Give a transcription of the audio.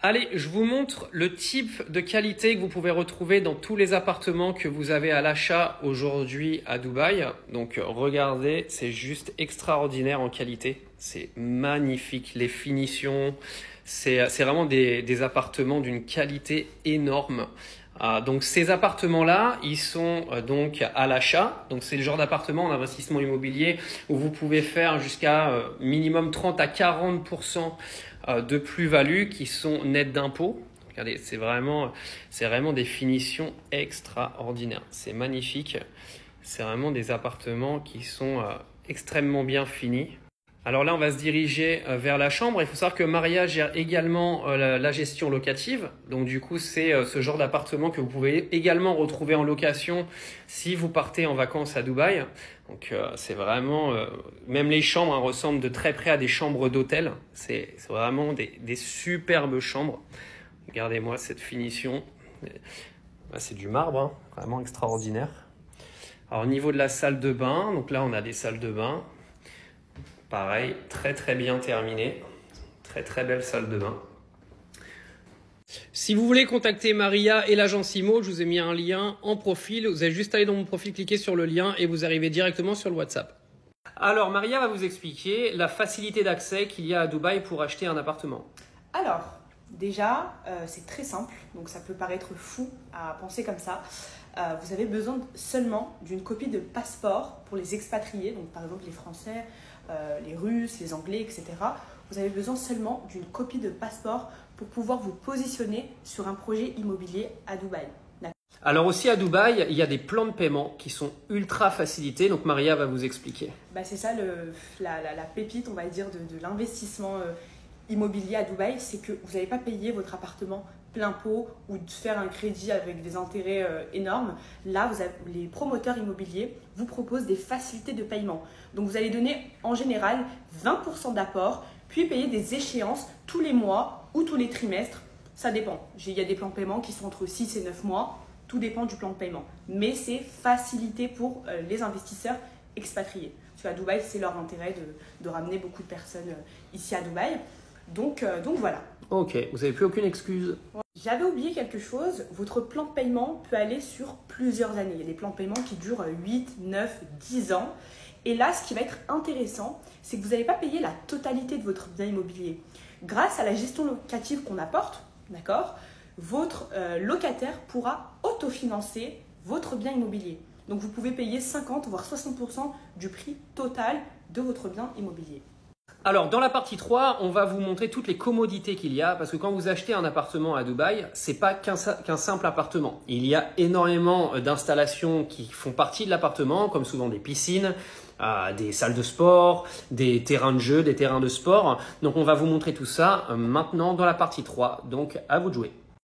Allez, je vous montre le type de qualité que vous pouvez retrouver dans tous les appartements que vous avez à l'achat aujourd'hui à Dubaï. Donc regardez, c'est juste extraordinaire en qualité. C'est magnifique, les finitions. C'est vraiment des appartements d'une qualité énorme. Donc ces appartements-là, ils sont donc à l'achat. Donc c'est le genre d'appartement en investissement immobilier où vous pouvez faire jusqu'à minimum 30 à 40% de plus-value qui sont nettes d'impôts. Regardez, c'est vraiment des finitions extraordinaires. C'est magnifique. C'est vraiment des appartements qui sont extrêmement bien finis. Alors là, on va se diriger vers la chambre. Il faut savoir que Maria gère également la gestion locative. Donc du coup, c'est ce genre d'appartement que vous pouvez également retrouver en location si vous partez en vacances à Dubaï. Donc c'est vraiment, même les chambres ressemblent de très près à des chambres d'hôtel. C'est vraiment des superbes chambres. Regardez-moi cette finition. C'est du marbre, hein, vraiment extraordinaire. Alors au niveau de la salle de bain, donc là on a des salles de bain. Pareil, très bien terminé. Très belle salle de bain. Si vous voulez contacter Maria et l'agence IMO, je vous ai mis un lien en profil. Vous avez juste à aller dans mon profil, cliquer sur le lien et vous arrivez directement sur le WhatsApp. Alors Maria va vous expliquer la facilité d'accès qu'il y a à Dubaï pour acheter un appartement. Alors, déjà, c'est très simple. Donc ça peut paraître fou à penser comme ça. Vous avez besoin seulement d'une copie de passeport pour les expatriés. Donc par exemple les Français, les Russes, les Anglais, etc. Vous avez besoin seulement d'une copie de passeport pour pouvoir vous positionner sur un projet immobilier à Dubaï. Alors aussi à Dubaï, il y a des plans de paiement qui sont ultra facilités. Donc Maria va vous expliquer. C'est ça la pépite, on va dire, de l'investissement immobilier à Dubaï. C'est que vous n'allez pas payer votre appartement plein pot ou de faire un crédit avec des intérêts énormes. Là, les promoteurs immobiliers vous proposent des facilités de paiement. Donc, vous allez donner en général 20% d'apport, puis payer des échéances tous les mois ou tous les trimestres. Ça dépend. Il y a des plans de paiement qui sont entre 6 et 9 mois. Tout dépend du plan de paiement. Mais c'est facilité pour les investisseurs expatriés. Parce qu'à Dubaï, c'est leur intérêt de ramener beaucoup de personnes ici à Dubaï. Donc voilà. Ok, vous n'avez plus aucune excuse. J'avais oublié quelque chose, votre plan de paiement peut aller sur plusieurs années. Il y a des plans de paiement qui durent 8, 9, 10 ans. Et là, ce qui va être intéressant, c'est que vous n'allez pas payer la totalité de votre bien immobilier. Grâce à la gestion locative qu'on apporte, d'accord, votre locataire pourra autofinancer votre bien immobilier. Donc vous pouvez payer 50 voire 60% du prix total de votre bien immobilier. Alors, dans la partie 3, on va vous montrer toutes les commodités qu'il y a parce que quand vous achetez un appartement à Dubaï, c'est pas qu'un simple appartement. Il y a énormément d'installations qui font partie de l'appartement, comme souvent des piscines, des salles de sport, des terrains de jeu, des terrains de sport. Donc, on va vous montrer tout ça maintenant dans la partie 3. Donc, à vous de jouer.